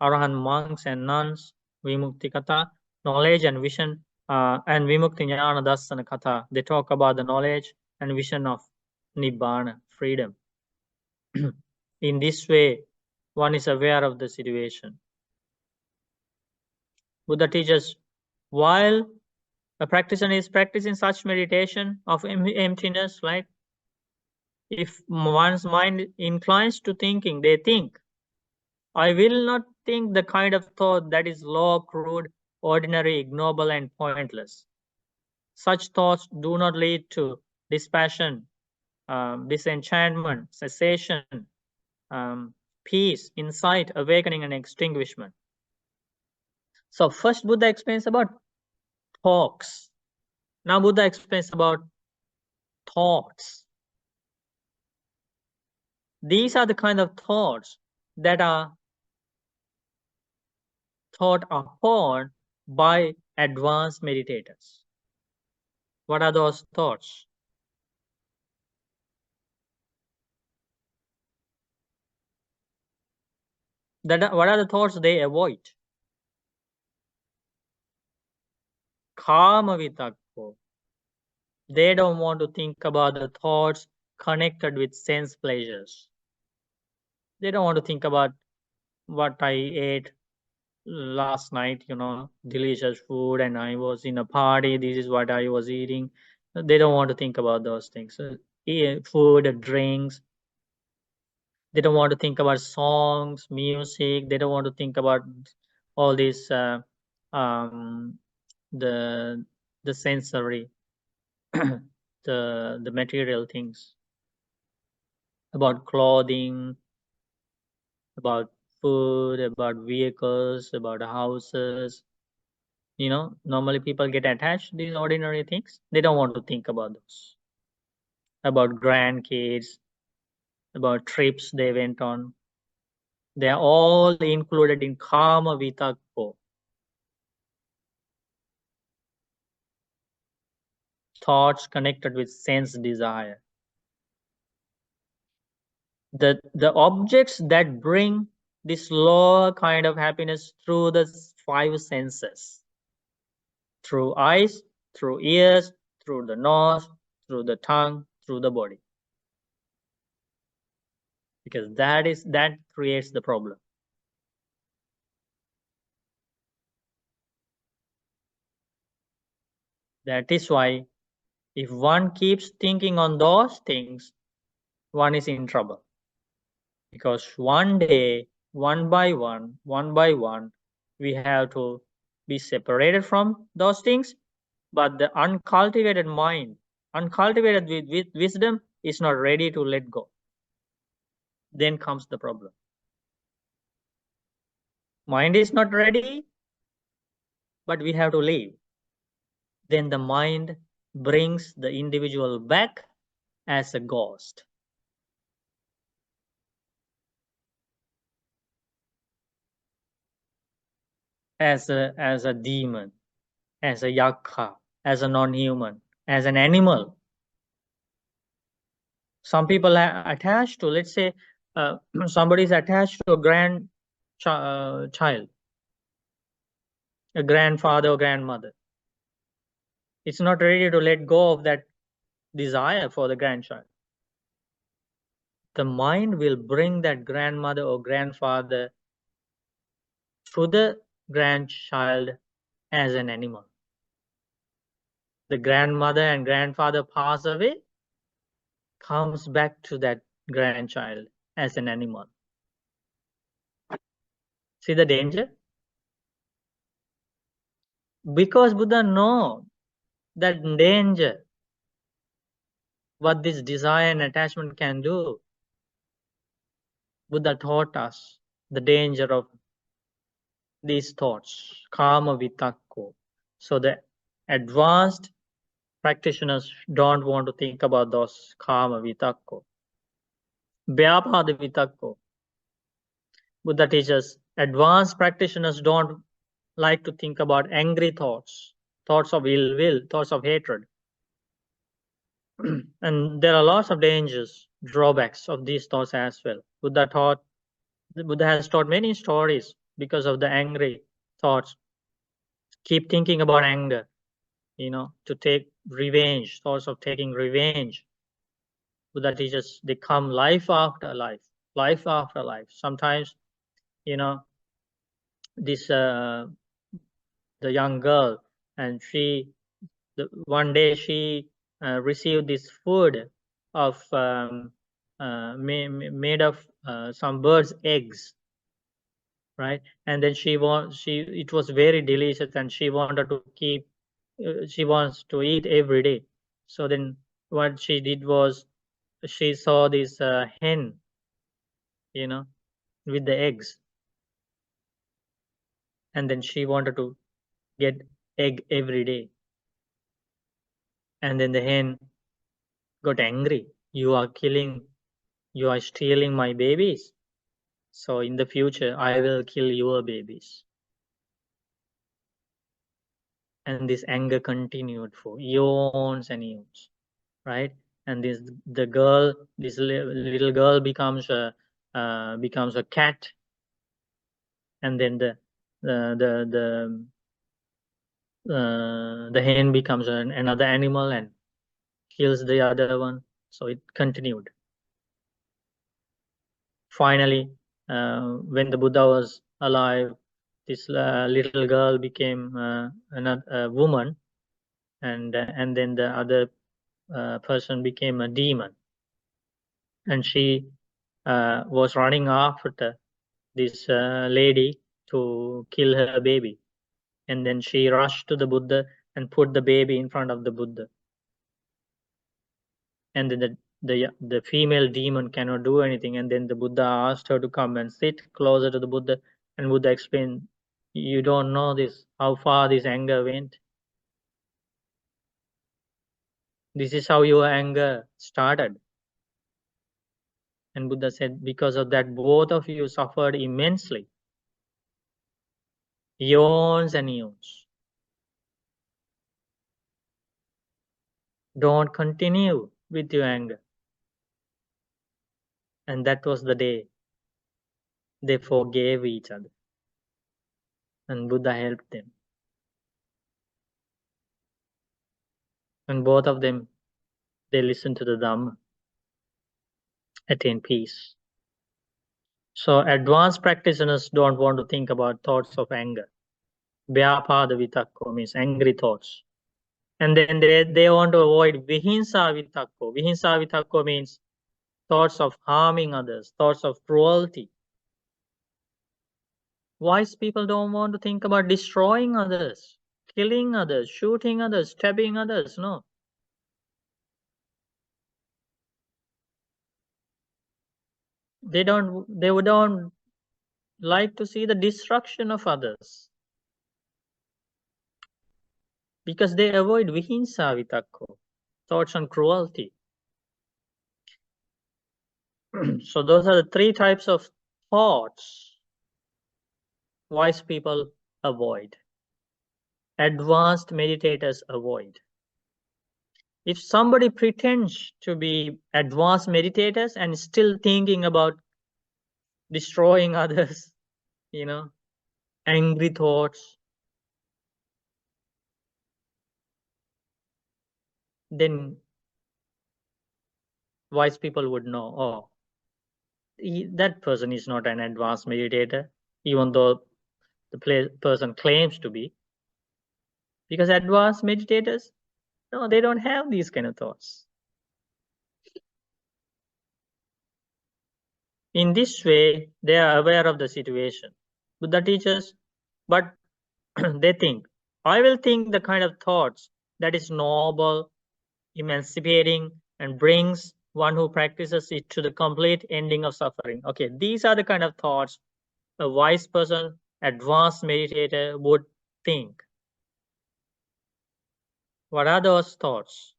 A: arahant monks and nuns, vimukti katha, knowledge and vision, and vimukti jnana dassana katha. They talk about the knowledge and vision of nibbana, freedom. In this way, one is aware of the situation. Buddha teaches, while a practitioner is practicing such meditation of emptiness, right? If one's mind inclines to thinking, they think, I will not think the kind of thought that is low, crude, ordinary, ignoble, and pointless. Such thoughts do not lead to dispassion, disenchantment, cessation, peace, insight, awakening, and extinguishment. So first Buddha explains about talks. Now Buddha explains about thoughts. These are the kind of thoughts that are thought upon by advanced meditators. What are those thoughts? What are the thoughts they avoid? Kama vitakko. They don't want to think about the thoughts connected with sense pleasures. They don't want to think about what I ate last night, delicious food, and I was in a party. This is what I was eating. They don't want to think about those things. Food, drinks. They don't want to think about songs, music. They don't want to think about all these the sensory, the material things, about clothing, about food, about vehicles, about houses. Normally people get attached to these ordinary things. They don't want to think about those. About grandkids, about trips they went on. They are all included in kama vitakko. Thoughts connected with sense desire. The objects that bring this lower kind of happiness through the five senses. Through eyes, through ears, through the nose, through the tongue, through the body. Because that creates the problem. That is why if one keeps thinking on those things, one is in trouble. Because one day, one by one, we have to be separated from those things. But the uncultivated mind, uncultivated with wisdom, is not ready to let go. Then comes the problem. Mind is not ready, but we have to leave. Then the mind brings the individual back as a ghost. As a demon, as a yakha, as a non-human, as an animal. Some people are attached to, let's say, somebody is attached to a grandchild, a grandfather or grandmother. It's not ready to let go of that desire for the grandchild. The mind will bring that grandmother or grandfather to the grandchild as an animal. The grandmother and grandfather pass away, comes back to that grandchild as an animal. See the danger? Because Buddha knows that danger, what this desire and attachment can do. Buddha taught us the danger of these thoughts, kama vitakko. So the advanced practitioners don't want to think about those kama vitakko. Vyapada vitakko. Buddha teaches advanced practitioners don't like to think about angry thoughts thoughts of ill will, thoughts of hatred. And there are lots of dangers, drawbacks of these thoughts as well. Buddha has taught many stories because of the angry thoughts. Keep thinking about anger, to take revenge, thoughts of taking revenge. Buddha teaches they come life after life, life after life. Sometimes, this the young girl, and one day she received this food of made of some birds' eggs, right? And then it was very delicious, and she wanted to she wants to eat every day. So then what she did was she saw this hen, with the eggs, and then she wanted to get egg every day. And then the hen got angry. You are stealing my babies. So in the future, I will kill your babies. And this anger continued for eons and eons, right? And this little girl becomes a cat, and then the hen becomes another animal and kills the other one. So it continued. Finally, when the Buddha was alive, this little girl became a woman, and then the other person became a demon, and she was running after this lady to kill her baby. And then she rushed to the Buddha and put the baby in front of the Buddha. And then the female demon cannot do anything. And then the Buddha asked her to come and sit closer to the Buddha. And Buddha explained, you don't know this, how far this anger went. This is how your anger started. And Buddha said, because of that, both of you suffered immensely. Eons and eons. Don't continue with your anger. And that was the day they forgave each other. And Buddha helped them. And both of them, they listened to the Dhamma, attain peace. So advanced practitioners don't want to think about thoughts of anger. Vyapada vitakko means angry thoughts. And then they want to avoid vihinsa vitakko. Vihinsa vitakko means thoughts of harming others, thoughts of cruelty. Wise people don't want to think about destroying others, killing others, shooting others, stabbing others. No. They don't like to see the destruction of others, because they avoid vihinsa vitakko, thoughts on cruelty. So those are the three types of thoughts wise people avoid, advanced meditators avoid. If somebody pretends to be advanced meditators and still thinking about destroying others, angry thoughts, then wise people would know, oh, that person is not an advanced meditator, even though the person claims to be. Because advanced meditators, no, they don't have these kind of thoughts. In this way, they are aware of the situation. Buddha teaches, but they think, I will think the kind of thoughts that is noble, emancipating, and brings one who practices it to the complete ending of suffering. Okay, these are the kind of thoughts a wise person, advanced meditator would think. What are those thoughts?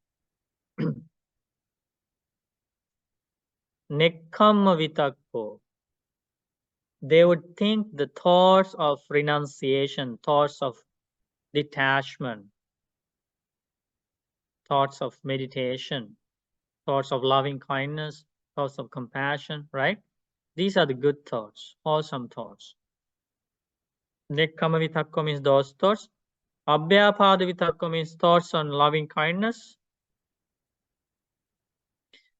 A: Nekkhamma vitakko. They would think the thoughts of renunciation, thoughts of detachment, thoughts of meditation, thoughts of loving kindness, thoughts of compassion, right? These are the good thoughts, wholesome thoughts. Nekkama vitakka means those thoughts. Abhyapada vitakka means thoughts on loving kindness.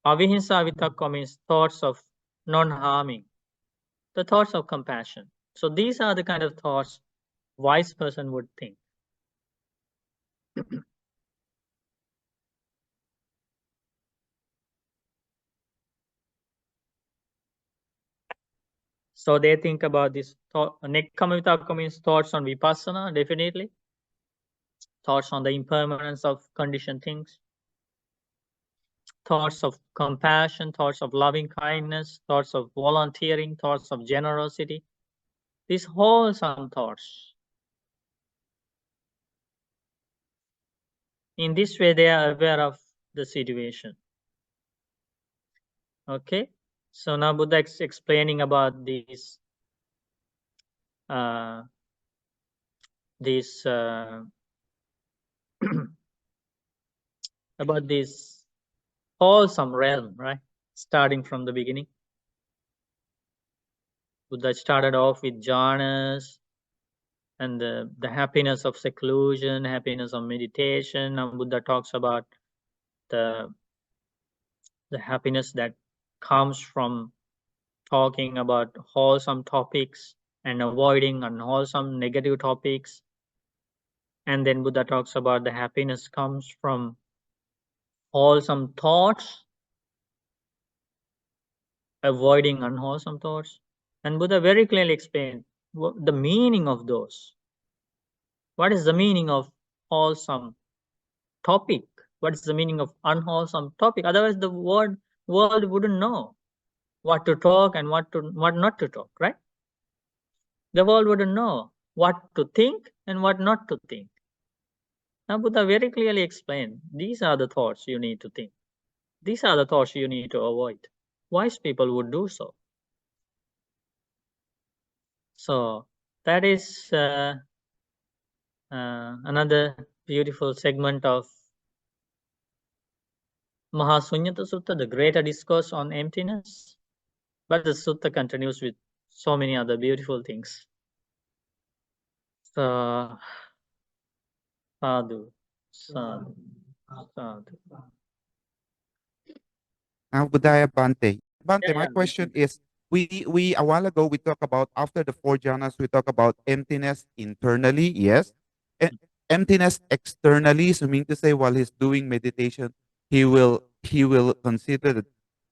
A: Avihimsa vitakka means thoughts of non-harming, the thoughts of compassion. So these are the kind of thoughts wise person would think. So they think about this thought. Nekkama vitakka means thoughts on vipassana, definitely. Thoughts on the impermanence of conditioned things. Thoughts of compassion, thoughts of loving kindness, thoughts of volunteering, thoughts of generosity. These wholesome thoughts. In this way, they are aware of the situation. Okay, so now Buddha is explaining about these about this wholesome realm, right? Starting from the beginning, Buddha started off with jhanas and the happiness of seclusion, happiness of meditation. Now Buddha talks about the happiness that comes from talking about wholesome topics and avoiding unwholesome negative topics. And then Buddha talks about the happiness comes from wholesome thoughts, avoiding unwholesome thoughts. And Buddha very clearly explained the meaning of those. What is the meaning of wholesome topic? What is the meaning of unwholesome topic? Otherwise, the world wouldn't know what to talk and what not to talk, right? The world wouldn't know what to think and what not to think. Now Buddha very clearly explained, these are the thoughts you need to think. These are the thoughts you need to avoid. Wise people would do so. So that is another beautiful segment of Mahāsuññatasutta, the greater discourse on emptiness. But the sutta continues with so many other beautiful things. So, sadhu, sadhu, sadhu.
B: Now, Budaya Bante. Bante, my question is, we a while ago we talked about after the 4 jhanas, we talk about emptiness internally, yes. Emptiness externally, so mean to say while he's doing meditation, he will consider that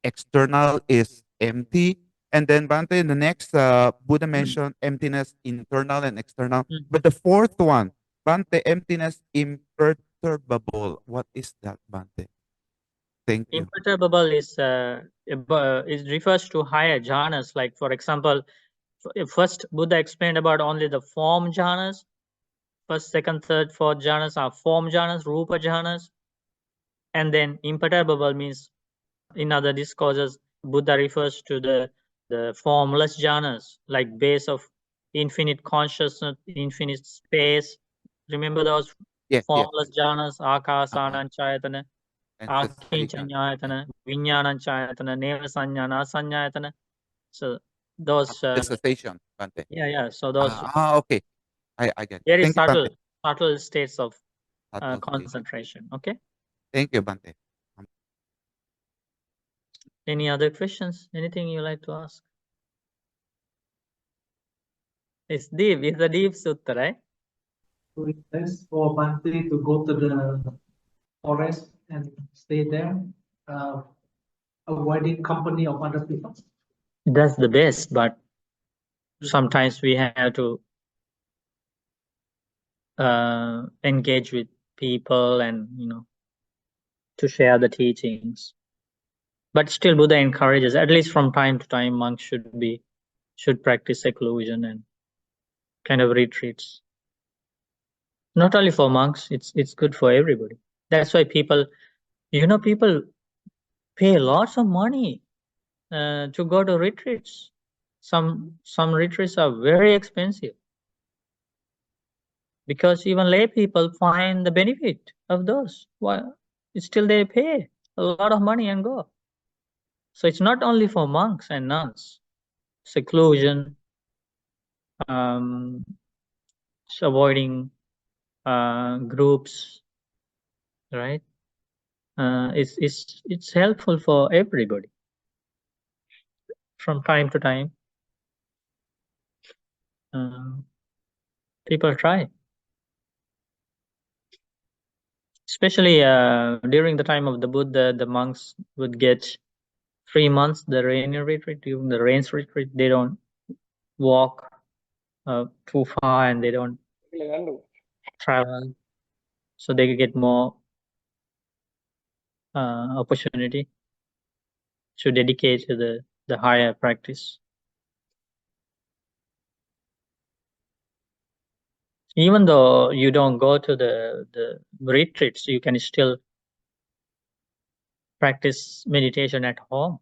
B: external is empty. And then Bante, in the next Buddha mentioned emptiness internal and external. But the 4th one, Bante, emptiness imperturbable. What is that, Bante? Thank you.
A: Imperturbable is it refers to higher jhanas. Like for example, first Buddha explained about only the form jhanas. First, second, third, fourth jhanas are form jhanas, rupa jhanas. And then imperturbable means, in other discourses, Buddha refers to the formless jhanas, like base of infinite consciousness, infinite space. Remember those formless jhanas, akasananchayatana, akinchanyayatana, vinyananchayatana, neva sanyana, asanyayatana. So those
B: the cessation, Bante.
A: Yeah. So those
B: okay. I get it.
A: very
B: Thank
A: subtle,
B: you,
A: subtle states of
B: subtle
A: concentration. Okay.
B: Thank you, Bante.
A: Any other questions? Anything you like to ask? It's deep. It's a deep sutta, right?
C: So it's best for Bante to go to the forest and stay there, avoiding company of other people.
A: That's the best, but sometimes we have to engage with people and to share the teachings. But still, Buddha encourages, at least from time to time, monks should practice seclusion and kind of retreats. Not only for monks, it's good for everybody. That's why people pay lots of money to go to retreats. Some retreats are very expensive because even lay people find the benefit of those. Why? still they pay a lot of money and go. So it's not only for monks and nuns. Seclusion, avoiding groups, right? It's helpful for everybody. From time to time, people try. Especially during the time of the Buddha, the monks would get 3 months, the rainy retreat. During the rains retreat, they don't walk too far and they don't travel, so they could get more opportunity to dedicate to the higher practice. Even though you don't go to the retreats, you can still practice meditation at home.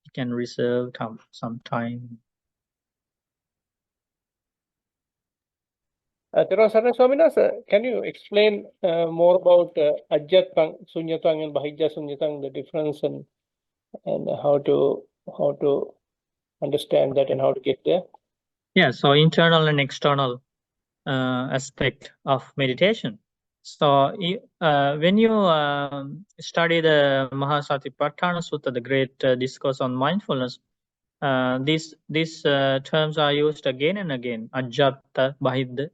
A: You can reserve some time.
D: Terusana Swaminasa, can you explain more about Ajjatang, Sunyatang, and Bahijja Sunyatang, the difference and how to understand that and how to get there?
A: Yeah, so internal and external aspect of meditation. So when you study the Mahāsuññatasutta, the great discourse on mindfulness, these terms are used again and again, Ajjata, Bahidda.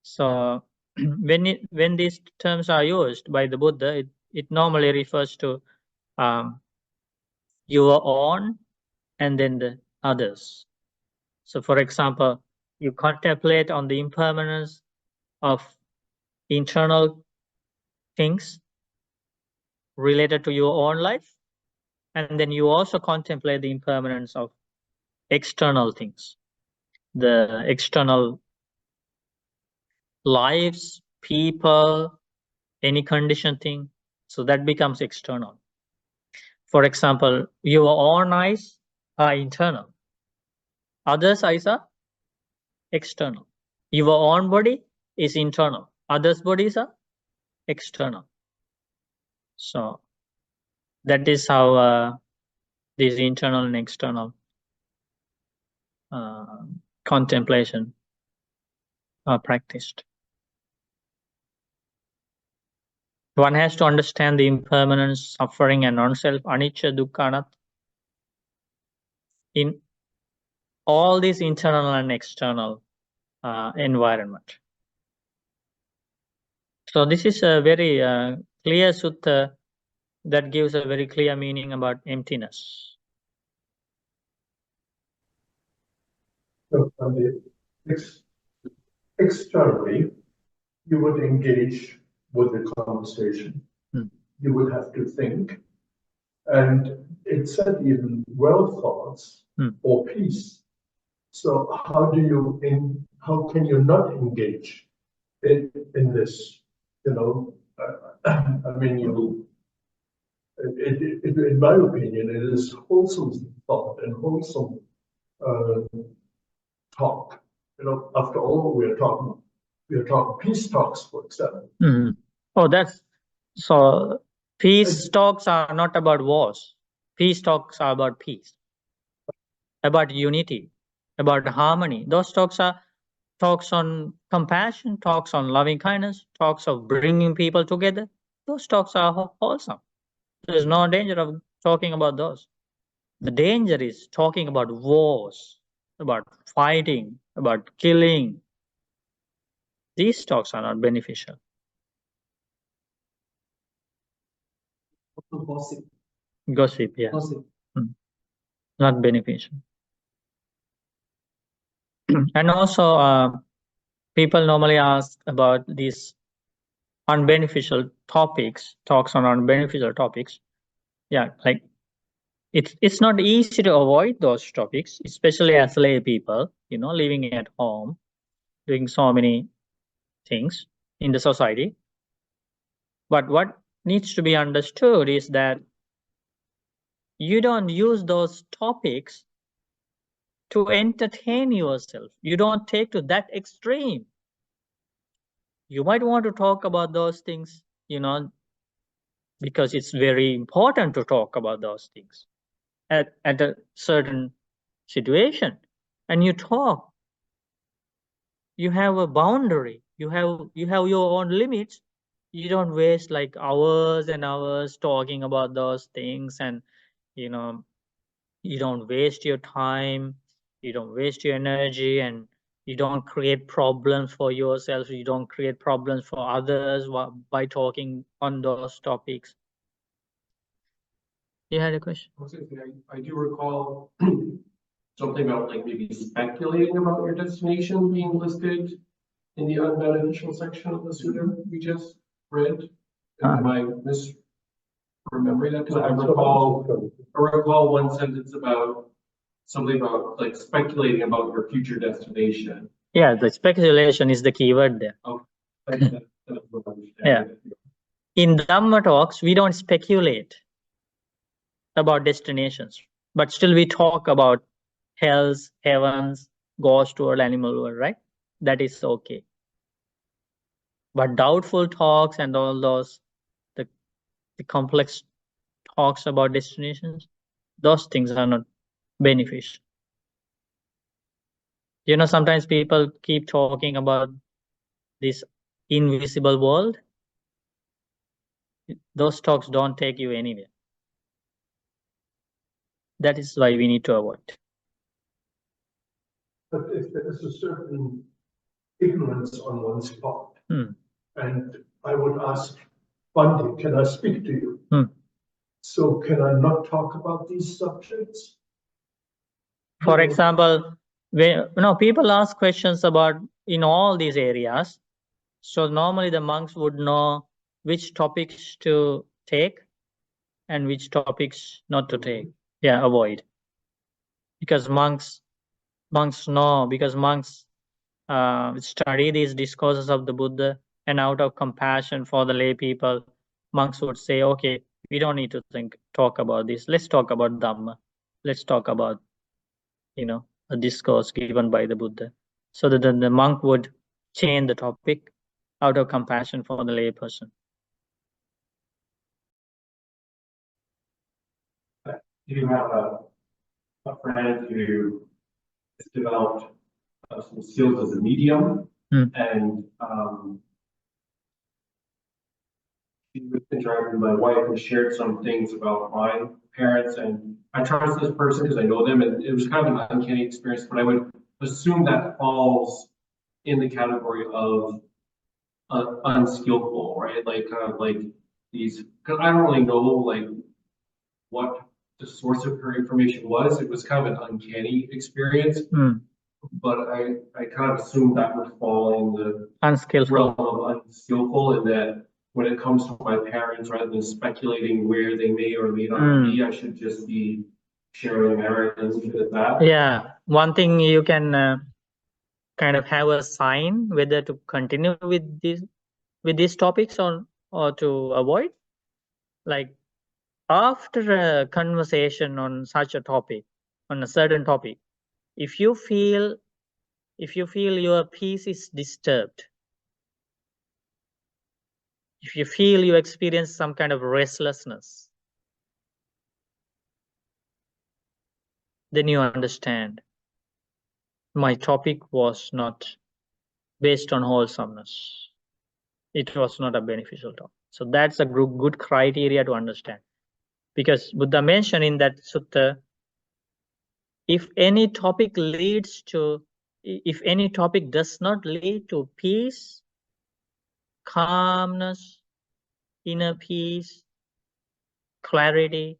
A: So when these terms are used by the Buddha, it normally refers to your own and then the others. So for example, you contemplate on the impermanence of internal things related to your own life, and then you also contemplate the impermanence of external things, the external lives, people, any conditioned thing. So that becomes external. For example, your own eyes are internal, others' eyes are external. Your own body is internal, others' bodies are external. So that is how this internal and external contemplation are practiced. One has to understand the impermanence, suffering, and non-self, anicca, dukkha, anatta, in all these internal and external environment. So this is a very clear sutta that gives a very clear meaning about emptiness.
E: So, externally, you would engage with the conversation. You would have to think. And it said even well thoughts or peace. So how can you not engage in this? You know, I mean, in my opinion, it is wholesome thought and wholesome talk. You know, after all, we are talking peace talks, for example.
A: Oh, that's so. Peace talks are not about wars. Peace talks are about peace, about unity, about harmony. Those talks are talks on compassion, talks on loving kindness, talks of bringing people together. Those talks are wholesome. There's no danger of talking about those. The danger is talking about wars, about fighting, about killing. These talks are not beneficial.
C: Gossip.
A: Gossip, yeah.
C: Gossip.
A: Not beneficial. And also, people normally ask about these unbeneficial topics, talks on unbeneficial topics. Yeah, like it's not easy to avoid those topics, especially as lay people, you know, living at home, doing so many things in the society. But what needs to be understood is that you don't use those topics to entertain yourself. You don't take to that extreme. You might want to talk about those things, you know, because it's very important to talk about those things at a certain situation. And you talk, you have a boundary, you have your own limits. You don't waste like hours and hours talking about those things, and you know, you don't waste your time, you don't waste your energy, and you don't create problems for yourself, you don't create problems for others by talking on those topics. You had a question?
F: I do recall something about like maybe speculating about your destination being listed in the unbeneficial section of the sutta we just read. Am I misremembering that? Because I recall one sentence about something about like speculating about your future destination.
A: Yeah, the speculation is the key word there.
F: Oh, that's what I'm
A: Yeah. In Dhamma talks, we don't speculate about destinations, but still we talk about hells, heavens, ghost world, animal world, right? That is okay. But doubtful talks and all those, the complex talks about destinations, those things are not beneficial. You know, sometimes people keep talking about this invisible world. Those talks don't take you anywhere. That is why we need to avoid.
E: But if there is a certain ignorance on one's part, and I would ask, Bhante, can I speak to you? So can I not talk about these subjects?
A: For example, people ask questions about in all these areas. So normally the monks would know which topics to take and which topics not to take. Yeah, avoid. Because monks know, because monks study these discourses of the Buddha, and out of compassion for the lay people, monks would say, okay, we don't need to talk about this. Let's talk about Dhamma. Let's talk about, a discourse given by the Buddha. So that the monk would change the topic out of compassion for the lay person.
F: You have a friend who has developed some skills as a medium, and she was interacting with my wife and shared some things about my parents, and I trust this person because I know them, and it was kind of an uncanny experience, but I would assume that falls in the category of unskillful, right? Like kind of like these, because I don't really know like what the source of her information was. It was kind of an uncanny experience, but I kind of assumed that would fall in the
A: unskillful
F: realm of unskillful, and that when it comes to my parents, rather than speculating where they may or may not be, I should just be sharing merit and leave it at that.
A: Yeah, one thing you can kind of have a sign whether to continue with these topics or to avoid. Like after a conversation on such a topic, on a certain topic, if you feel your peace is disturbed, if you feel you experience some kind of restlessness, then you understand my topic was not based on wholesomeness. It was not a beneficial topic. So that's a good criteria to understand. Because Buddha mentioned in that sutta, if any topic does not lead to peace, calmness, inner peace, clarity,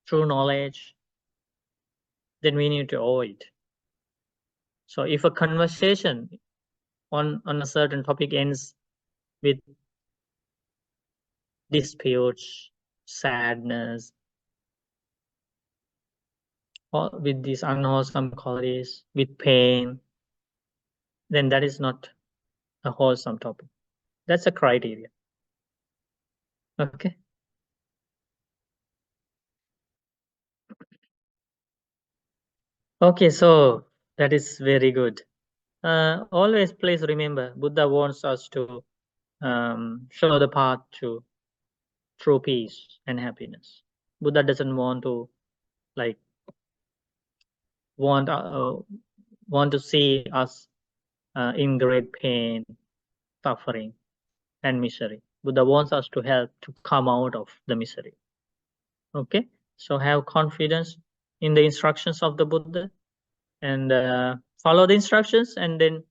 A: true knowledge, then we need to avoid. So if a conversation on a certain topic ends with disputes, sadness, or with these unwholesome qualities, with pain, then that is not a wholesome topic. That's a criteria. Okay. Okay, so that is very good. Always please remember, Buddha wants us to show the path to true peace and happiness. Buddha doesn't want to like want to see us in great pain, suffering, and misery. Buddha wants us to help to come out of the misery. Okay, so have confidence in the instructions of the Buddha and follow the instructions, and then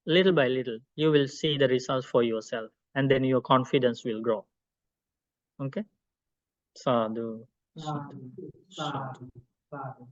A: little by little you will see the results for yourself, and then your confidence will grow. Okay, sadhu.
C: Sadhu, sadhu, sadhu.